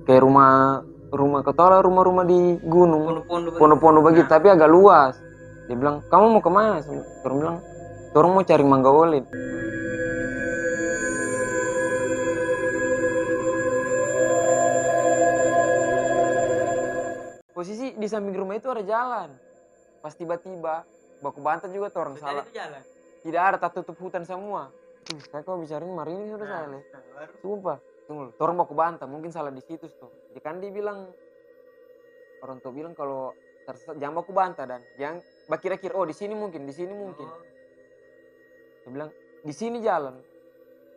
kayak rumah ketola, rumah-rumah di gunung, Pondok-pondok pondok-pondok begitu, nah. tapi agak luas. Dia bilang, kamu mau kemana? Orang bilang, orang mau cari mangga oled. Posisi di samping rumah itu ada jalan. Pas tiba-tiba, baku bantat juga tuh orang salah. Itu jalan. Tidak ada, tak tutup hutan semua. Saya kok bicara ini hari ini sudah saya leh. Sumpah, tunggu, orang baku bantah, mungkin salah di situ tuh. Jadi kan dia bilang, orang tua bilang kalau jangan baku bantah dan jangan kira-kira, oh di sini mungkin, di sini mungkin. Dia bilang, di sini jalan.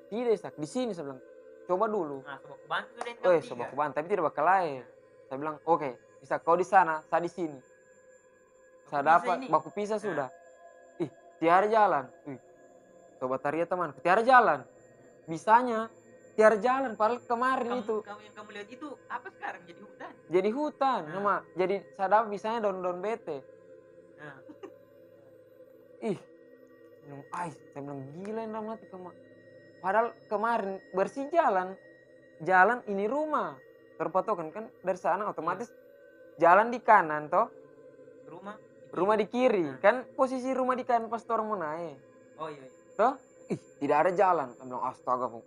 Tidak, Sak, di sini saya bilang. Coba dulu. Nah, coba bantu sudah yang Oh, coba aku bantu, tapi tidak bakal lain. Saya bilang, oke, bisa kau di sana, saya di sini. Saya dapat baku pisah sudah. Ih, tiada jalan. Ih, coba tarik teman, tiada jalan. Bisanya tiada jalan, padahal kemarin itu. Yang kamu lihat itu apa sekarang? Jadi hutan. Jadi hutan, nama. Jadi saya dapat bisanya daun-daun bete. Nah. Ih, saya bilang gila yang dalam hati kamu. Padahal kemarin bersih jalan ini rumah terpatokan kan dari sana otomatis jalan di kanan toh, rumah di kiri kan posisi rumah di kanan pas orang mau naik. Oh iya. Toh, ih tidak ada jalan. Saya bilang astaga kok,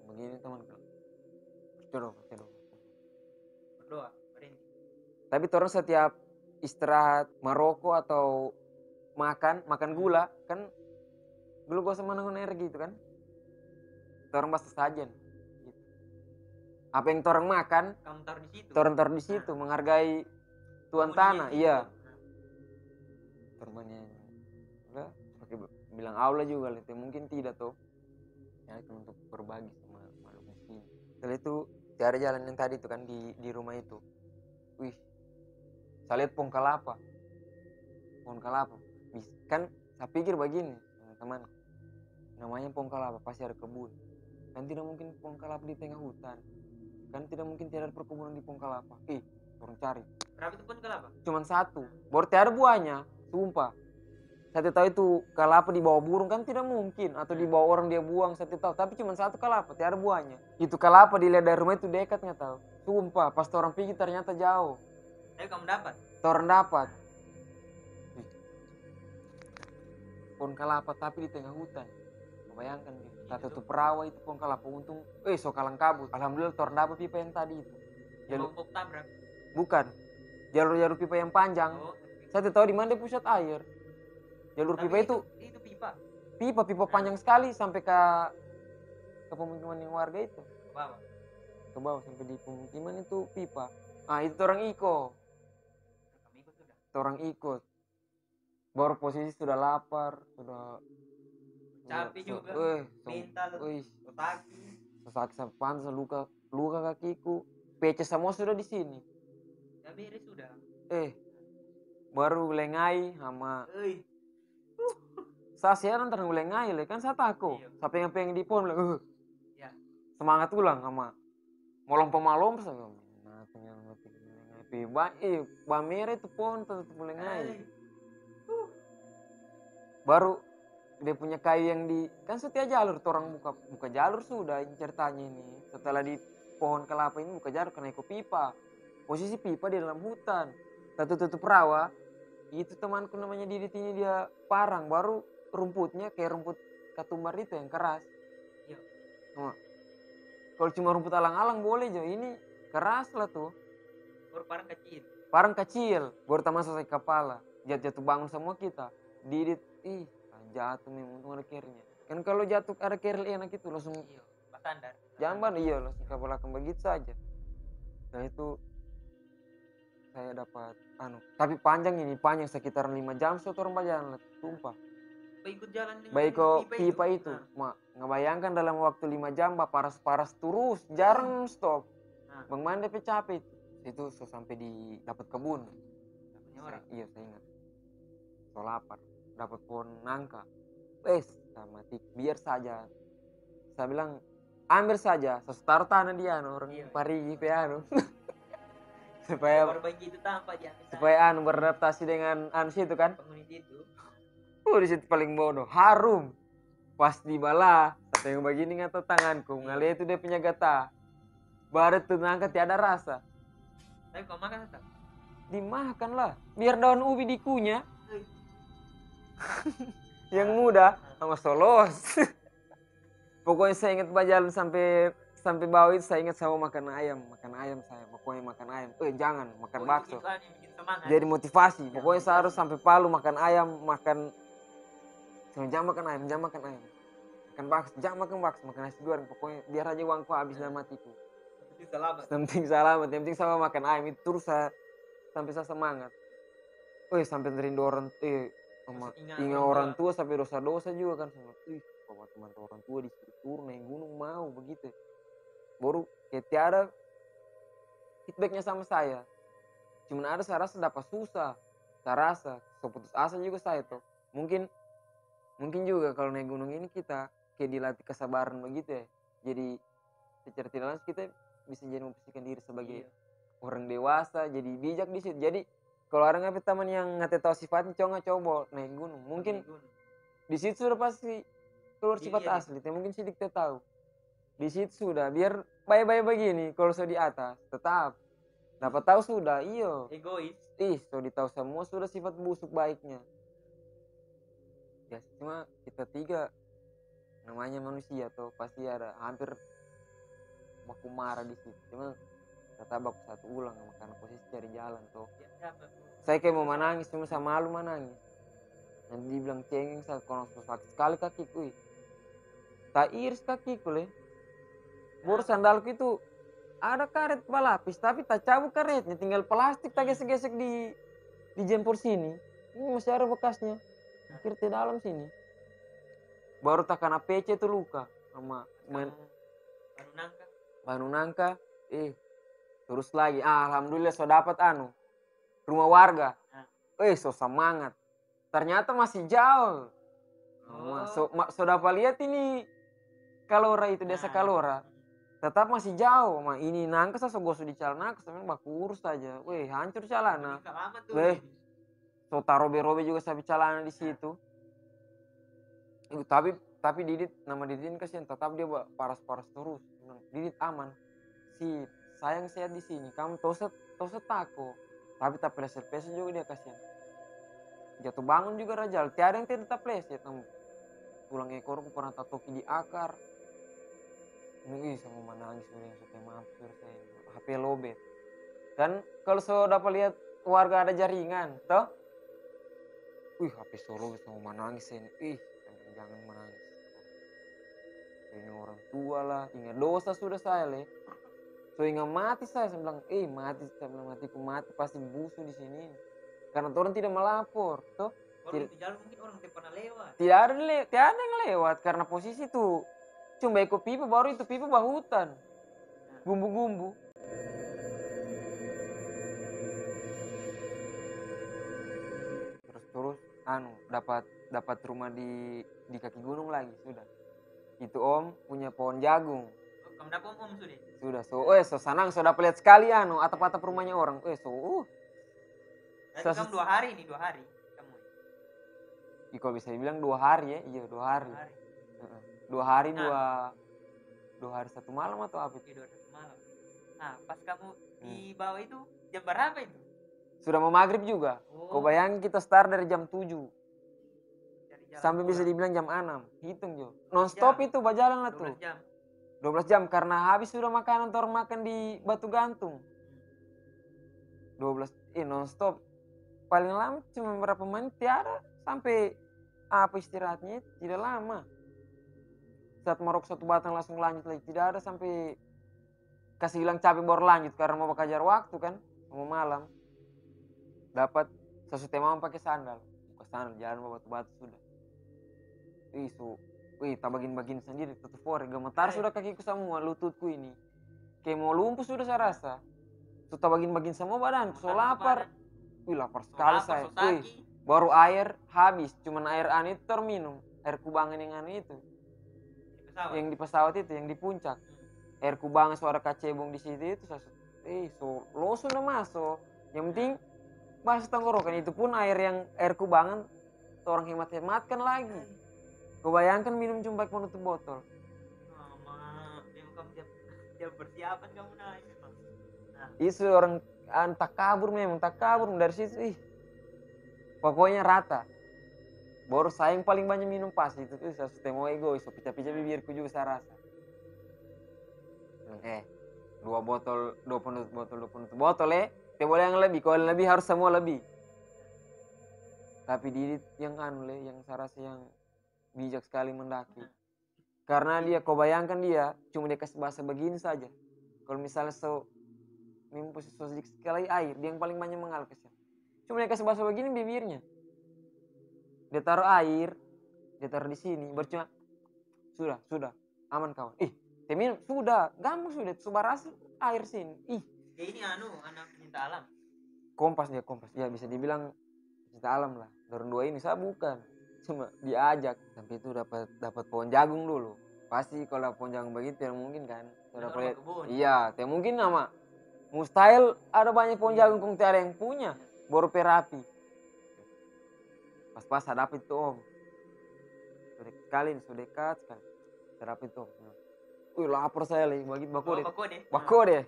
begini teman. Berdoa, berhenti. Tapi orang setiap istirahat merokok atau makan gula kan glukosa menanggung energi itu kan. Orang basta saja. Gitu. Apa yang orang makan, orang taruh di situ, menghargai tuan tanah, iya. Terbangnya, udah pakai bilang Allah juga, mungkin tidak tuh. Ya itu untuk berbagi sama makhluk miskin. Setelah itu cari jalan yang tadi itu kan di rumah itu. Wih, saya lihat pohon kelapa. Kan saya pikir begini, teman-teman. Namanya pohon kelapa pasti ada kebun. Kan tidak mungkin pohon kelapa di tengah hutan. Kan tidak mungkin tidak ada perkebunan di pohon kelapa. Orang cari. Berapa itu pohon kelapa? Cuman satu. Baru tiada buahnya. Sumpah. Saya tahu itu kelapa di bawah burung kan tidak mungkin. Atau di bawah orang dia buang, saya tahu. Tapi cuma satu kelapa, tiada buahnya. Itu kelapa dilihat dari rumah itu dekat nggak tahu. Sumpah, pas orang pikir ternyata jauh. Tapi kamu dapat? Orang dapat. Pohon kelapa tapi di tengah hutan. Bayangkan kita tutup rawa itu pohon kelapa untung so kalang kabut. Alhamdulillah orang dapat pipa yang tadi itu. Jalur tabrak. Bukan. Jalur pipa yang panjang. Saya tidak tahu di mana dia pusat air. Jalur pipa itu pipa panjang sekali sampai ke pemukiman yang warga itu. Ke bawah sampai di pemukiman itu pipa. Itu orang ikut. Orang ikut. Baru posisi sudah lapar, sudah capek juga, mental, sakit sampai pantas, luka kakiku, PC semua sudah di sini. Ya beres sudah. Baru lengai sama. Saya siaran ntar ngulengai kan saya takut. Saya pengen di pohon semangat ulang sama molom saya. Bamere itu pohon tetap ngulengai. Baru dia punya kayu yang kan setiap jalur orang buka jalur sudah ceritanya ini. Setelah di pohon kelapa ini buka jalur kena ikut pipa. Posisi pipa di dalam hutan. Tutup rawa. Itu temanku namanya Didit ini dia parang. Baru rumputnya kayak rumput katumbar itu yang keras. Iya. Kalau cuma rumput alang-alang boleh aja. Ini keras lah tuh. Baru parang kecil. Baru taman selesai kepala. Jatuh bangun semua kita. Didit jatuh memang untung ada kernya. Kan kalau jatuh ada keril enak itu langsung standar. Jamban langsung ke belakang begitu saja. Nah itu saya dapat tapi panjang sekitar 5 jam orang berjalan sumpah. Ikut jalan dengan pipa itu. Ngebayangkan dalam waktu 5 jam paras terus, jarang stop. Bang Mande capek itu sampai dapat kebun. Iya saya ingat. So lapar. Dapat pohon nangka. Sama biar saja. Saya bilang ambil saja, saya taruh tanah dia orang Parigi supaya berbagi itu tanpa dia. Supaya beradaptasi dengan situ kan. Penghuni itu. Di situ paling bodoh, harum. Pas di bala, saya yang begini ngata tanganku, ngelihat itu dia punya gata. Baru tuh nangka tiada rasa. Tapi kau makan tetap. Dimakan lah. Biar daun ubi dikunyah. Yang muda sama solos. Pokoknya saya ingat jalan sampai bawah itu saya ingat saya mau makan ayam saya. Pokoknya makan ayam. Jangan makan bakso. Itu yang bikin semangat. Jadi motivasi. Pokoknya saya harus sampai Palu makan ayam, jangan makan ayam. Makan bakso, jangan makan bakso, makan nasi goreng. Pokoknya biar aja uangku habis dalam hatiku. Penting selamat, yang penting sama makan ayam itu terus sampai saya semangat. Sampai rindu orang sama ingat orang tua sampai dosa-dosa juga kan sama. Kalau teman orang tua disuruh turun naik gunung mau begitu. Baru kayak tiada feedbacknya sama saya. Cuman ada saya rasa dapat susah. Saya rasa putus asa juga saya tuh. Mungkin juga kalau naik gunung ini kita kayak dilatih kesabaran begitu ya. Jadi secara tidak langsung kita bisa jadi memposisikan diri sebagai orang dewasa, jadi bijak di situ. Jadi kalau orang apa teman yang nggak tahu sifatnya coba naik gunung, mungkin di situ sudah pasti keluar sifat asli. Mungkin sedikit tahu. Di situ sudah biar baik-baik begini. Kalau sudah di atas tetap dapat tahu sudah egois. Sudah tahu semua sudah sifat busuk baiknya. Ya cuma kita tiga namanya manusia tuh pasti ada hampir baku marah di situ. Cuma tetap baku satu ulang karena posisi cari jalan tuh. Saya kayak mau menangis cuma saya malu menangis. Nanti dibilang cengeng saya kalau sakit sekali kakiku. Tak iris kakiku le. Baru sandalku itu ada karet balapis tapi tak cabut karetnya, tinggal plastik tak gesek-gesek di jempol sini. Ini masih ada bekasnya. Akhir di dalam sini. Baru tak kena PC itu luka sama Banu Nangka. Terus lagi alhamdulillah so dapat rumah warga. So semangat. Ternyata masih jauh. So dapat lihat ini Kalora itu desa Kalora. Tetap masih jauh. Ini Nangka saya so gosok di celana aku sampai baku urus saja. Hancur celana. So taruh robe juga sampai celana di situ. Tapi Didit, nama Didit kasihan, tetap dia paras-paras terus. Didit aman. Sayang sehat di sini. Kamu toset tako. Tapi tak pleset-pleset juga dia kasihan. Jatuh bangun juga rajal. Tiada yang tidak pleset. Tulang ekorku pernah tatoki di akar. Ini sama menangis udah yang suka mampir saya. HP lobet. Kan kalau so dapat lihat warga ada jaringan, toh? HP so lobet sama menangis ini. Jangan menangis. Ini orang tua lah, ingat dosa sudah saya le. So ingat mati saya bilang, mati, saya bilang matiku mati pasti busuk di sini. Karena orang tidak melapor, toh? Orang di jalan mungkin orang tidak pernah lewat. Tidak ada yang lewat karena posisi tuh cuma ikut pipa baru itu pipa bahutan. Gumbu-gumbu. Terus dapat rumah di kaki gunung lagi sudah. Itu Om punya pohon jagung. Kamu dapat Om sudah? Sudah. So senang so dapat lihat sekali atap-atap rumahnya orang. Berarti kamu 2 hari kamu. Kalau bisa dibilang 2 hari ya. Iya 2 hari. 2 hari 2 hari 1 malam atau apa? 2 hari 1 malam. Nah, pas kamu di bawah itu jam berapa itu? Sudah mau maghrib juga. Kau bayangin kita start dari jam 7. Sampai bisa dibilang jam 6. Hitung Jo. Non stop itu berjalan lah tuh. 12 jam karena habis sudah makanan orang makan di Batu Gantung. 12 non stop. Paling lama cuma berapa menit tiada sampai istirahatnya tidak lama. Saat merok satu batang langsung lanjut lagi. Tidak ada sampai kasih hilang capek baru lanjut karena mau kejar waktu kan. Mau malam. Dapat sesuatu tema pakai sandal. Buka sandal jalan bawa batu-batu sudah. Tak bagin-bagin sendiri tutup fore. Gemetar sudah kakiku semua, lututku ini. Kayak mau lumpuh sudah saya rasa. Tak bagin-bagin semua badan. So lapar. Lapar sekali saya. Baru air habis. Cuman air itu terminum. Air kubangan yang itu. Yang di pesawat itu, yang di puncak. Air kubangan suara kacebong di situ itu. Lo sudah masuk. Yang penting bahas tenggorokan. Itu pun air kubangan. Orang hemat-hematkan lagi. Kau bayangkan minum cuma pakai penutup botol. Memang kamu Jam persiapan kamu naik memang. Nah, Itu orang tak kabur memang, tak kabur dari situ. Ih, pokoknya rata. Baru saya yang paling banyak minum pas itu tuh saya temo egois, so pica-pica bibirku juga saya rasa. Dua botol, 20 botol, 20 botol Tidak boleh yang lebih, kalau lebih harus semua lebih. Tapi Didit yang yang saya rasa yang bijak sekali mendaki. Karena dia, kau bayangkan dia, cuma dia kasih bahasa begini saja. Kalau misalnya minum sedikit sekali air, dia yang paling banyak mengalir ke sana. Cuma dia kasih bahasa begini bibirnya. Dia taruh air, dia taruh di sini, bercuma sudah, aman kawan. Dia minum, sudah, gampang sudah, subarasa air sini. dia ini anak pecinta alam. Kompas, ya bisa dibilang pecinta alam lah. Dorong dua ini saya bukan, cuma diajak. Sampai itu dapat pohon jagung dulu. Pasti kalau pohon jagung begitu yang mungkin kan. Dapat, iya, tidak mungkin nama. Mustahil ada banyak pohon jagung kung tiada yang punya. Baru perapi. Pas saya dapet itu om. Sudah dekat sekali. Saya dapet itu om. Lapar saya lagi. Bako deh.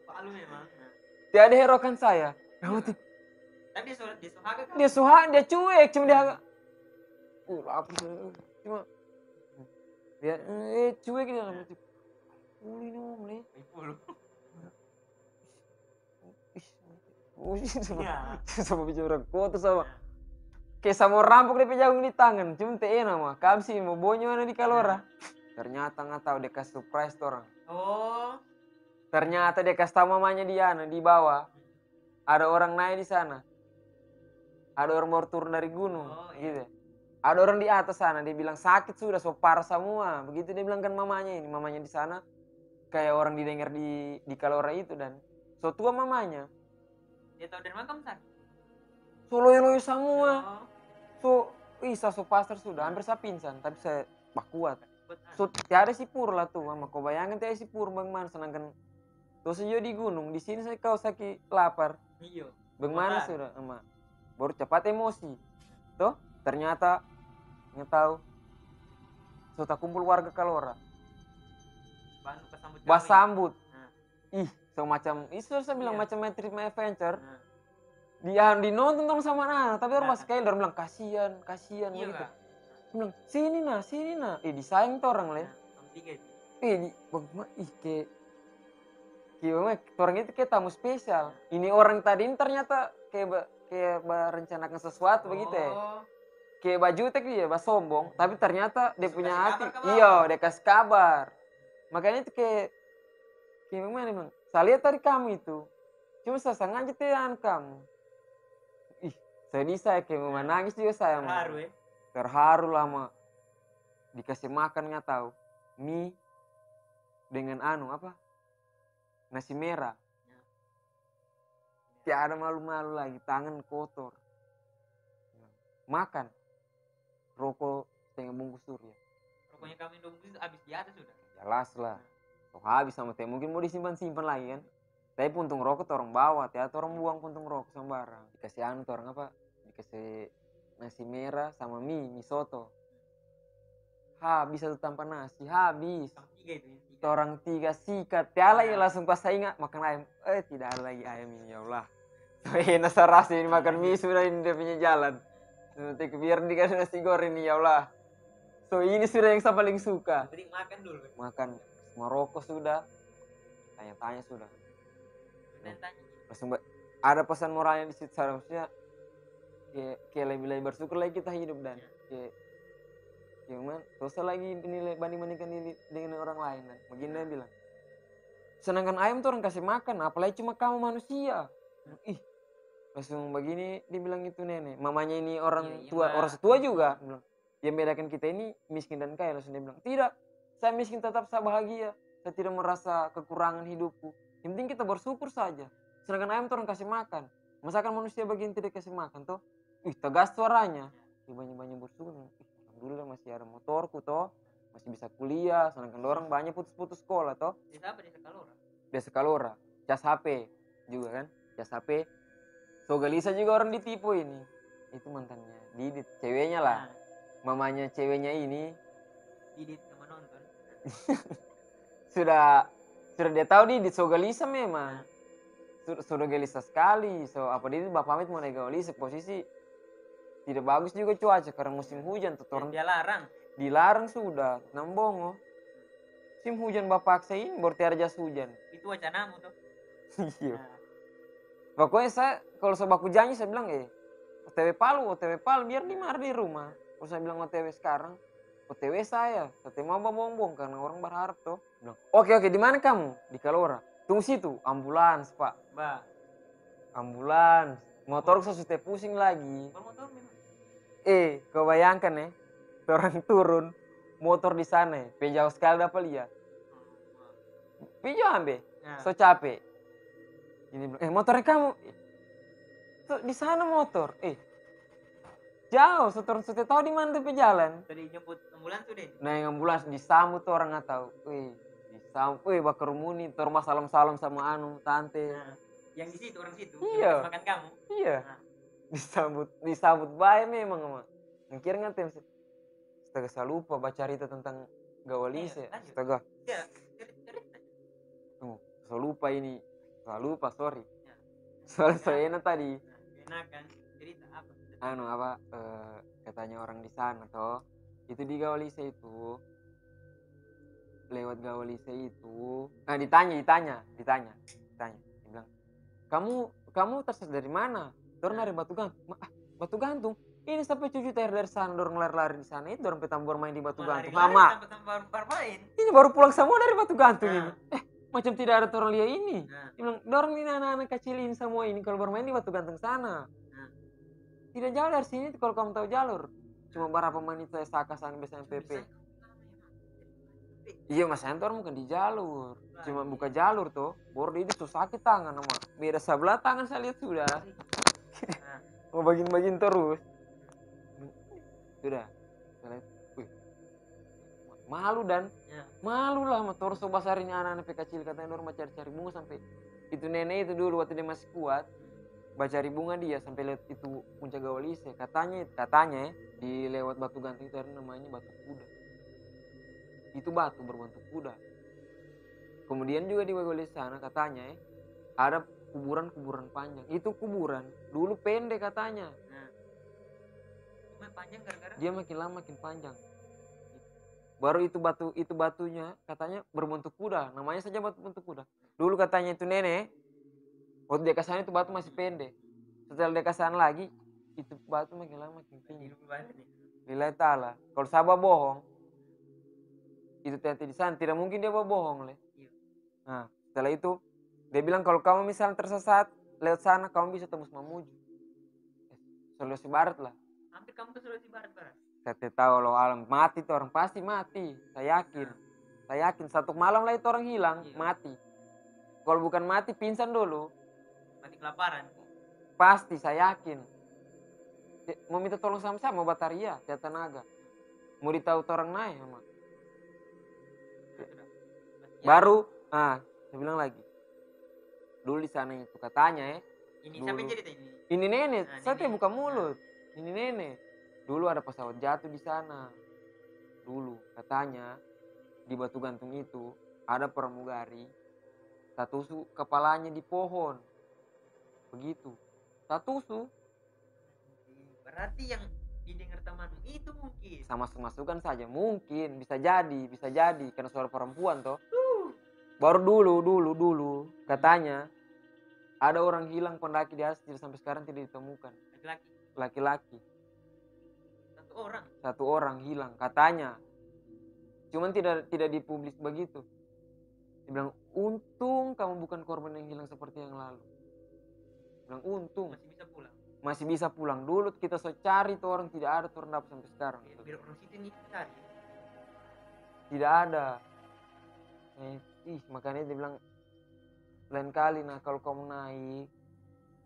Palu memang. Tiada herokan saya. Tapi dia suhaga kan? Dia suhaga, dia cuek. Cuma dia agak. Lapar saya. Cuma. Dia cuek dia. Ini om leh. Sama bicara kotor sama. Kayak sama rampok dia jagung di tangan. Cuma teh enak mah. Kamsi mau bonyo di kalora. Ternyata nggak tahu dia kasih surprise orang. Oh. Ternyata dia kasih tahu mamanya Diana di bawah. Ada orang naik di sana. Ada orang baru turun dari gunung. Gitu. Ada orang di atas sana. Dia bilang sakit sudah, so parah semua. Begitu dia bilang kan mamanya ini. Mamanya di sana kayak orang didengar di kalora itu dan so tua mamanya. Dia tahu dari mana kamu sakit? So loyo-loyo semua. So pasar sudah. Hampir saya pingsan. Tapi saya kuat. So tiada si pur lah tuh. Mama kau bayangkan tiada si pur bagaimana. Sedangkan tuh sejauh di gunung. Di sini saya kau sakit lapar. Iya. Bagaimana sudah emak. Baru cepat emosi. Tuh ternyata nggak tahu. So tak kumpul warga kalora. Bas sambut. Semacam itu saya bilang macam My Trip My Adventure. Dia dinonton dong sama anak, tapi orang masih kayak orang bilang kasihan begitu. Dia bilang sini nah. Disayang tuh orang leh. Kayak orang itu kayak tamu spesial. Ini orang tadi ini ternyata kayak merencanakan sesuatu begitu ya. Kayak baju tek dia, sombong, tapi ternyata dia punya hati. Iya, dia kasih kabar. Makanya itu kayak gimana bang? Saya lihat tadi kamu itu, cuma saya sengaja tian kamu. Saya kayak mau nangis juga saya. Terharu lama. Dikasih makan nggak tahu mie dengan nasi merah. Tiada malu-malu lagi, tangan kotor. Makan rokok setengah bungkus surya. Rokoknya kami bungkus habis di atas sudah. Jelas lah. Habis sama teh mungkin mau disimpan lagi kan. Tapi puntung rokok orang bawa, tiada orang buang puntung rokok sembarang. Dikasih orang dikasih nasi merah sama mie soto. Habis satu tanpa nasi, habis. Orang 3 sikat. Tiada lagi langsung pas saya ingat makan ayam. Tidak ada lagi ayam ini ya Allah. Enak serasa ini makan mie sudah ini dia punya jalan. Nanti biar dikasih nasi goreng ini ya Allah. So ini sudah yang saya paling suka. Jadi makan dulu. Makan. Maroko sudah. Tanya-tanya sudah. Langsung ada pesan moralnya di situ seharusnya. Kayak lebih bersyukur lagi kita hidup dan kayak gimana? Dosa lagi nilai banding-bandingkan diri dengan orang lain dan begini dia bilang. Sedangkan ayam tuh orang kasih makan, apalagi cuma kamu manusia. Langsung begini dibilang itu nenek. Mamanya ini orang tua, orang setua juga. Bilang, yang bedakan kita ini miskin dan kaya. Langsung dia bilang, tidak, saya miskin tetap saya bahagia. Saya tidak merasa kekurangan hidupku. Yang penting kita bersyukur saja. Sedangkan ayam tuh orang kasih makan. Masakan manusia begini tidak kasih makan toh. Tegas suaranya. Banyak-banyak bersyukur. Alhamdulillah masih ada motorku toh. Masih bisa kuliah. Sedangkan orang banyak putus-putus sekolah toh. Desa apa? Desa Kalora? Desa Kalora. Cas HP juga kan. Cas HP. So Galisa juga orang ditipu ini. Itu mantannya Didit. Ceweknya lah. Mamanya ceweknya ini. Didit sama nonton. sudah dia tahu di so gelisah memang. Sudah gelisah sekali. So apa dia bapak pamit mau naik gelisah, posisi tidak bagus juga cuaca karena musim hujan tuh orang Dia larang. dilarang sudah nambongo. Musim hujan bapak paksa ini baru tiada jas hujan. Itu wacanamu tuh. Iya. Nah, Pokoknya saya kalau sebaku janji saya bilang OTW Palu biar dimar di rumah. Kalau saya bilang OTW sekarang, OTW saya mau bohong karena orang berharap tuh. Bilang, oke di mana kamu? Di Kalora. Tunggu situ, ambulans pak. Mbak. Ambulans. Motor saya sudah pusing lagi. Motor memang. Kau bayangkan ya, orang turun, motor di sana, jauh sekali dapat lihat. Jauh ambe, so capek. Ini bilang, motornya kamu, di sana motor, jauh, setor tahu di mana tuh jalan. Tadi jemput ambulans tuh deh. Nah yang ambulans disambut tuh orang nggak tahu, disambut, bakar muni, terus salam sama tante. Nah, yang di situ orang situ, iya, makan kamu. Iya, nah. disambut baik memang mah. Mungkin nggak tem, astaga saya lupa baca cerita tentang Gawalise, astaga. Iya, saya lupa ini, sorry. Soalnya saya enak tadi. Enakan cerita apa? Katanya orang di sana toh, itu di Gawalise itu, lewat Gawalise itu, ditanya, dia bilang, kamu tersesat dari mana? Dorong dari Batu Gantung. Batu Gantung? Ini sampai cucu air dari sana, dorong lari di sana itu, dorong petambor main di Batu Gantung. Mama, ini baru pulang semua dari Batu Gantung ini. Macam tidak ada orang lihat ini. Dia bilang, dorong ini anak-anak kecil ini semua ini kalau bermain di Batu Gantung sana. Tidak jauh dari sini kalau kamu tahu jalur. Cuma berapa menit saya saka sana biasanya PP. Iya mas Antor bukan di jalur. Cuma buka jalur tuh. Baru itu susah sakit tangan sama. Beda sebelah tangan saya lihat sudah. Mau bagian terus. Sudah. Malu malu lah motor sebesar ini anak-anak kecil katanya dorong cari bunga sampai itu nenek itu dulu waktu dia masih kuat cari bunga dia sampai lihat itu puncak Gawalise katanya di lewat Batu Gantung itu ada namanya batu kuda. Itu batu berbentuk kuda. Kemudian juga di Gawalise sana katanya ada kuburan panjang. Itu kuburan dulu pendek katanya. Cuma panjang gara-gara dia makin lama makin panjang. Baru itu batunya katanya berbentuk kuda, namanya saja batu bentuk kuda. Dulu katanya itu nenek, waktu dia kesana itu batu masih pendek. Setelah dia kesana lagi, itu batu makin lama makin tinggi. Lillahi ta'ala. Kalau sahabat bohong, itu ternyata di sana, tidak mungkin dia bohong. Nah, setelah itu, dia bilang kalau kamu misalnya tersesat, lewat sana kamu bisa tembus Mamuju. Sulawesi Barat lah. Hampir kamu ke Sulawesi Barat. Saya tahu loh alam mati tuh orang pasti mati, saya yakin satu malam lah itu orang hilang mati. Kalau bukan mati pingsan dulu, mati kelaparan pasti saya yakin. Mau minta tolong sama Bataria Tia Tenaga, mau ditahu orang naik sama baru saya bilang lagi dulu di sana itu katanya ini siapa yang cerita ini nenek saya buka mulut ini nenek. Dulu ada pesawat jatuh di sana. Dulu katanya di Batu Gantung itu ada pramugari tatusuk kepalanya di pohon. Begitu. Tatusuk. Berarti yang didengar temanmu itu mungkin. Sama masukan saja mungkin bisa jadi karena suara perempuan toh. Baru dulu katanya ada orang hilang pendaki di Astir sampai sekarang tidak ditemukan. Laki-laki. Satu orang hilang katanya. Cuman tidak dipublis begitu. Dia bilang untung kamu bukan korban yang hilang seperti yang lalu. Bilang untung masih bisa pulang. Dulu kita cari tuh orang tidak ada tuh orang dapat sampai sekarang. Biar orang situ nih cari. Tidak ada. Makanya dia bilang lain kali kalau kamu naik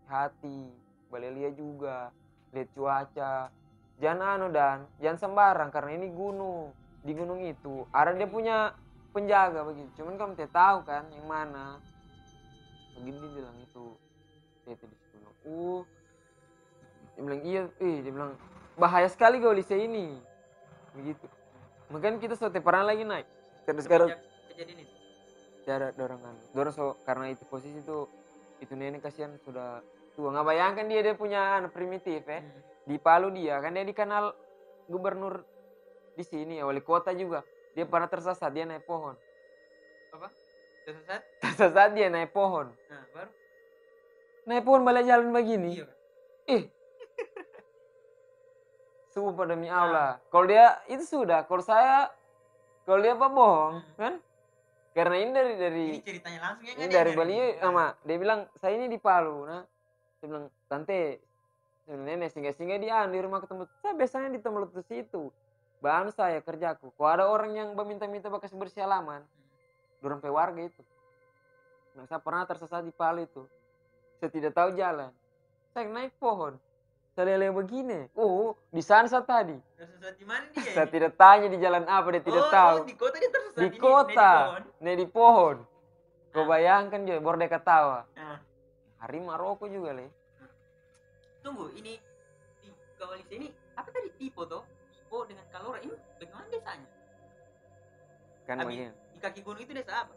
hati balik lihat juga lihat cuaca. Jangan jangan sembarang karena ini gunung. Di gunung itu ada dia punya penjaga begitu. Cuman kamu tidak tahu kan yang mana. Begini dia bilang itu. Dia bilang iya, dia bilang bahaya sekali Gawalise ini. Begitu. Makanya kita sudah pernah lagi naik. Terus sekarang kejadian itu. tiada dorang anu. Dorang karena itu posisi itu nenek kasihan sudah tua. Nggak bayangkan dia punya anu primitif Di Palu dia kan dia dikenal gubernur di sini ya, wali kota juga. Dia pernah tersesat, dia naik pohon. Apa? Tersesat? Tersesat dia naik pohon. Nah, baru? Naik pohon balik jalan begini. Iya. Sumpah demi Allah. Kalau dia itu sudah, kalau dia apa bohong, kan? Karena ini dari Ini ceritanya langsung ya ini dari Bali sama dia bilang saya ini di Palu, nah. Dia bilang tante, nenek singgah-singgah di rumah ketemu. Saya biasanya di tempat situ. Bahan saya kerjaku. Kalau ada orang yang meminta-minta bekas bersih halaman, dorong pe warga itu. Nah, saya pernah tersesat di Palu itu. Saya tidak tahu jalan. Saya naik pohon. Saya lihat begini. Oh, di sana saya tadi. Tersesat di mana dia? Saya tidak tanya di jalan apa, dia tidak tahu. Oh, di kota dia tersesat. Di kota. Di pohon. Kau bayangkan juga, baru dia ketawa. Hari Maroko juga, Le. Tunggu, ini di Kawalisi ini apa tadi tipe toh? Oh, dengan Kalora ini bagaimana desanya? Kan begini. Di kaki gunung itu desa apa?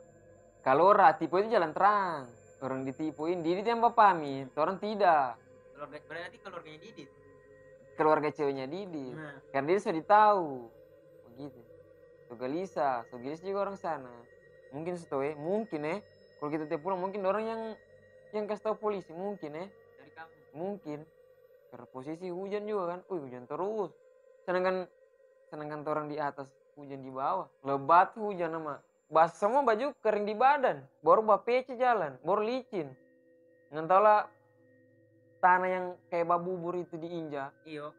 Kalora, tipe itu jalan terang. Orang ditipuin, Didit yang pamit, orang tidak. Berarti keluarganya Didit. Keluarga ceweknya Didit. Nah. Karena dia sudah tahu. Begitu. Sogalisa juga orang sana. Mungkin mungkin kalau kita tiap pulang mungkin orang yang kasih tahu polisi mungkin dari kamu. Mungkin. Karena posisi hujan juga kan. Hujan terus. Sedangkan orang di atas, hujan di bawah. Lebat hujan sama. Basah semua baju kering di badan. Baru bapece jalan, baru licin. Ngentaulah tanah yang kayak babubur itu diinjak. Iya.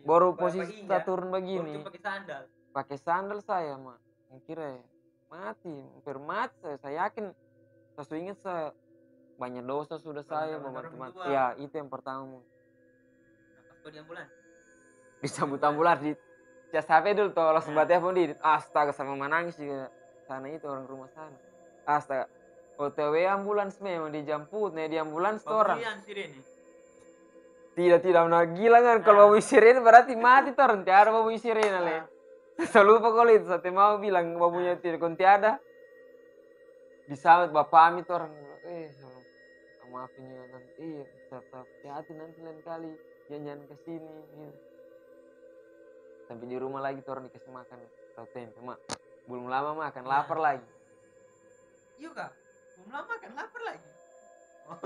Baru posisi kita turun begini. Baru pakai sandal. Pakai sandal saya, Mak. Kira mati, hampir mati saya yakin. Saya ingat saya banyak dosa sudah saya teman-teman. Ya, itu yang pertama. Pas kau di ambulan? Disambut ambulan di cas HP dulu tuh langsung telepon di astaga sama menangis juga sana itu orang rumah sana. Astaga. OTW ambulans memang dijemput nih di ambulans tuh orang. Tidak nah gila kan kalau babu sirene berarti mati tuh orang tiada babu sirene le. Saya lupa kalau itu saya mau bilang babunya tidak tiada. Disambut bapak itu orang maafin ya nanti tetap hati nanti lain kali jangan kesini gitu. Sampai di rumah lagi tuh orang dikasih makan tahu tempe mak belum lama makan lapar lagi. Iya kak belum lama makan lapar lagi.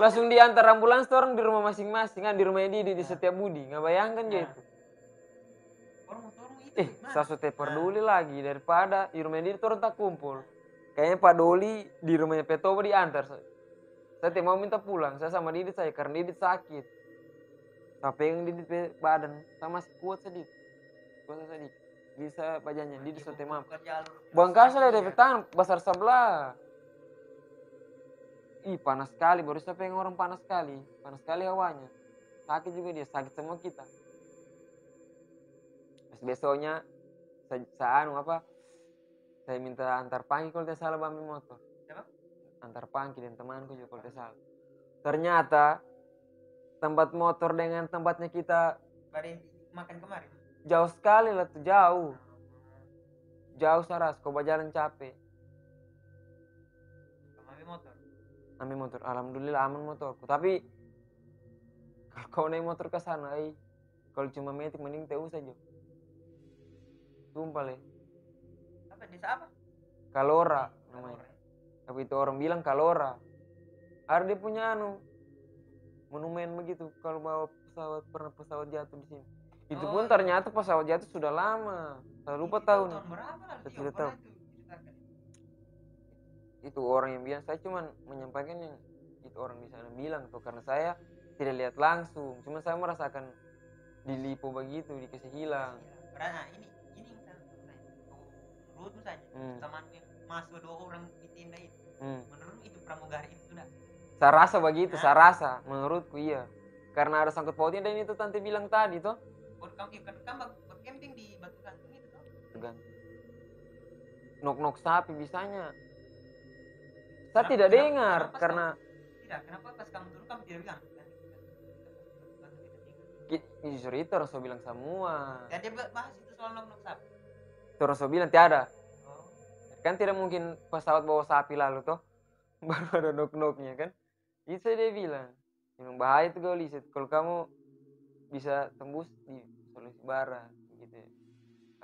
Langsung diantar ambulans tuh orang di rumah masing-masing kan di rumah Didi di Setiap Budi nggak bayangkan dia itu. Saya sudah peduli lagi daripada di rumah Didi tuh orang tak kumpul. Kayaknya Pak Doli di rumahnya Petoba diantar. Saya tidak mau minta pulang, saya sama Didit saya karena Didit sakit. Saya pegang Didit badan, saya masih kuat sedikit. Bisa badannya, Didit sudah mampu. Bangkas saya dari tangan, besar sebelah. Panas sekali, baru saya pegang orang panas sekali hawanya. Sakit juga dia, sakit semua kita. Besoknya, saya minta antar pangki kalau tidak salah ambil motor. Siapa? Antar pangki dan temanku juga kalau tidak salah. Ternyata tempat motor dengan tempatnya kita makan kemarin. Jauh sekali lah tuh, jauh. Jauh saras, kau berjalan capek. Ambil motor. Alhamdulillah aman motorku. Tapi kalau kau naik motor ke sana, kalau cuma metik mending teu saja. Sumpah le. Apa desa apa? Kalora namanya. Tapi itu orang bilang Kalora. Ada dia punya monumen begitu kalau bawa pesawat jatuh di sini. Itu pun ternyata pesawat jatuh sudah lama. Saya lupa tahun. Saya tidak tahu. Itu orang yang bilang, saya cuma menyampaikan yang itu orang di sana bilang tuh karena saya tidak lihat langsung. Cuma saya merasakan dilipu begitu, dikasih hilang. Karena ini menurutmu saja teman masuk 2 orang ditindak itu. Menurut itu pramugari itu sudah. Saya rasa begitu, saya rasa menurutku iya. Karena ada sangkut pautnya dan itu tante bilang tadi toh. Kamu camping di Batu Gantung itu toh? Tergantung. Nok sapi bisanya. Saya tidak dengar karena kenapa pas kamu turun kamu tidak bilang? Justru itu harus bilang semua. Dan dia bahas itu soal nok sapi. Terus bilang tiada. Kan tidak mungkin pesawat bawa sapi lalu toh. Baru ada nok-noknya kan. Itu dia bilang bahaya tuh Gaulise kalau kamu bisa tembus di Sulawesi Barat gitu ya.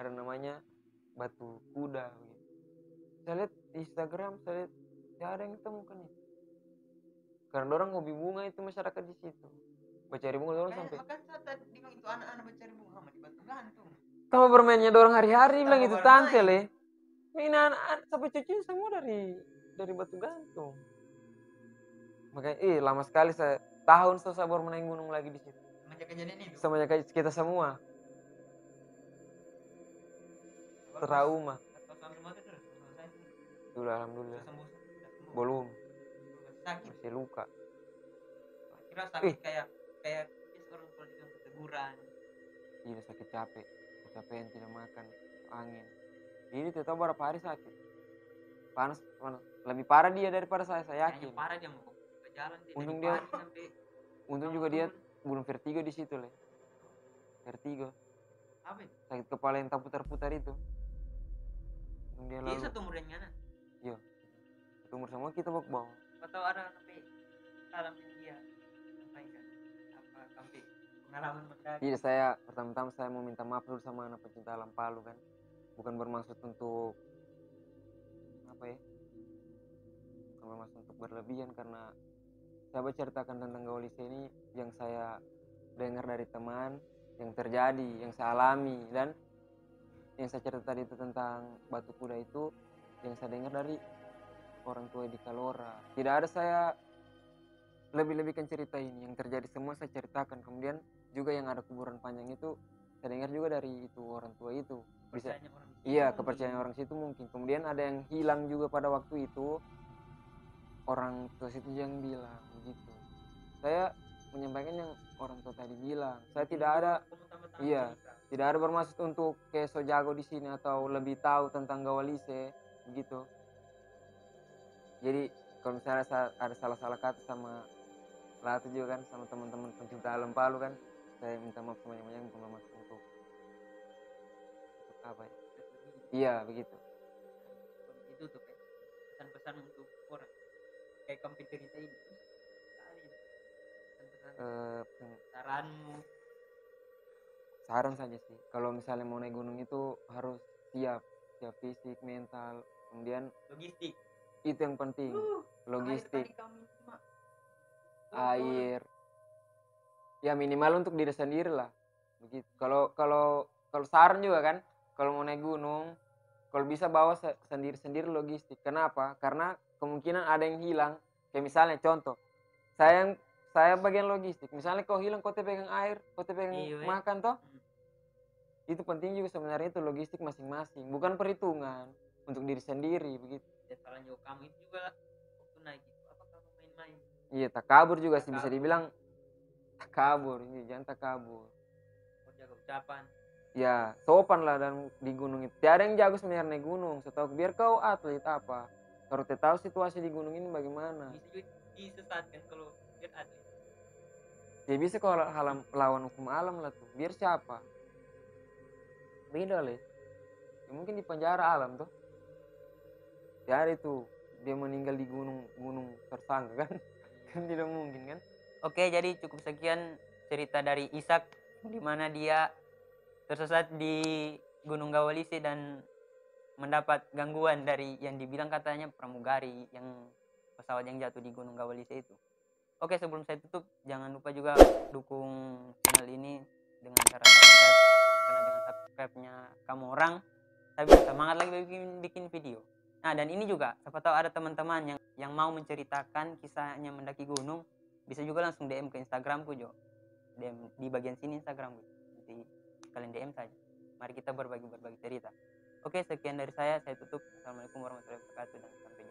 Ada namanya Batu Kuda gitu. Saya lihat di Instagram, saya lihat ya ada yang temukan itu. Karena orang hobi bunga itu masyarakat di situ. Mencari bunga orang sampai. Makan saat tadi bilang itu anak-anak mencari bunga sama di batu gantung. Sama bermainnya dorong hari-hari bilang itu tante bermain. le. Ini anak-anak sampai cucu semua dari batu gantung. Makanya lama sekali saya tahun saya baru menaik gunung lagi di situ. Semenjak kejadian itu. Semenjak kita semua trauma. Sudah alhamdulillah. Belum. Sakit. Masih luka. Kira sakit kayak orang kalau dibilang keteguran. Tidak sakit capek. Kecapean tidak makan angin. Ini tetap berapa hari sakit. Panas. Lebih parah dia daripada saya yakin. Kayaknya parah dia mau ke jalan untung dia sampai untung juga dia belum vertigo di situ le. Vertigo. Apa itu? Sakit kepala yang tak putar-putar itu. Dia lalu. Satu umur dengan anak. Iya. Satu umur sama kita bawa. Atau ada sampai salam dia sampaikan apa sampai pengalaman mendaki. Iya saya pertama-tama saya mau minta maaf dulu sama anak pecinta alam Palu kan. Bukan bermaksud untuk apa ya? Bukan bermaksud untuk berlebihan karena saya berceritakan tentang Gaulise ini yang saya dengar dari teman, yang terjadi, yang saya alami dan yang saya cerita tadi itu tentang Batu Kuda itu yang saya dengar dari orang tua di Kalora. Tidak ada saya lebih-lebihkan cerita ini, yang terjadi semua saya ceritakan. Kemudian juga yang ada kuburan panjang itu saya dengar juga dari itu orang tua itu. Bisa iya kepercayaan orang situ mungkin. Kemudian ada yang hilang juga pada waktu itu, orang tua situ yang bilang begitu. Saya menyampaikan yang orang tua tadi bilang. Saya tidak ada tidak ada bermaksud untuk kayak so jago di sini atau lebih tahu tentang Gaulise begitu. Jadi kalau misalnya ada salah-salah kata sama Latu juga kan sama teman-teman pencinta alam Palu kan, saya minta maaf semuanya, minta maaf untuk apa ya? Iya begitu. Itu tuh kayak pesan-pesan untuk orang kayak kamu cerita ini. Saranmu? Saran saja sih. Kalau misalnya mau naik gunung itu harus siap fisik, mental, kemudian logistik. Itu yang penting. Logistik. Air. Ya minimal untuk diri sendiri lah. Begitu. Kalau saran juga kan, kalau mau naik gunung, kalau bisa bawa sendiri logistik. Kenapa? Karena kemungkinan ada yang hilang. Kayak misalnya contoh, saya bagian logistik. Misalnya kau hilang, kau pegang air, kau pegang makan toh. Itu penting juga sebenarnya itu logistik masing-masing, bukan perhitungan untuk diri sendiri begitu. Ya salahnya kamu itu juga waktu naik itu apa kamu main-main? Iya, takabur juga sih bisa dibilang takabur, ini jangan takabur. Kau jaga ucapan. Ya, sopan lah dan di gunung itu. Tiada yang jago sebenarnya naik gunung, setahu biar kau atlet apa. Kalau tahu situasi di gunung ini bagaimana. Bisa juga disesatkan kalau biar atlet. Ya bisa kalau lawan hukum alam lah tuh. Biar siapa? Beda lah. Ya, mungkin di penjara alam tuh. Ya itu dia meninggal di gunung tersangka kan. Kan tidak mungkin kan. Oke, jadi cukup sekian cerita dari Ishak di mana dia tersesat di Gunung Gaulise dan mendapat gangguan dari yang dibilang katanya pramugari yang pesawat yang jatuh di Gunung Gaulise itu. Oke, sebelum saya tutup jangan lupa juga dukung channel ini dengan cara subscribe, karena dengan subscribe-nya kamu orang saya bisa semangat lagi bikin video. Nah, dan ini juga siapa tahu ada teman-teman yang mau menceritakan kisahnya mendaki gunung, bisa juga langsung DM ke Instagramku Jo. DM di bagian sini Instagramku. Nanti kalian DM saja. Mari kita berbagi cerita. Oke, sekian dari saya tutup. Assalamualaikum warahmatullahi wabarakatuh dan sampai jumpa.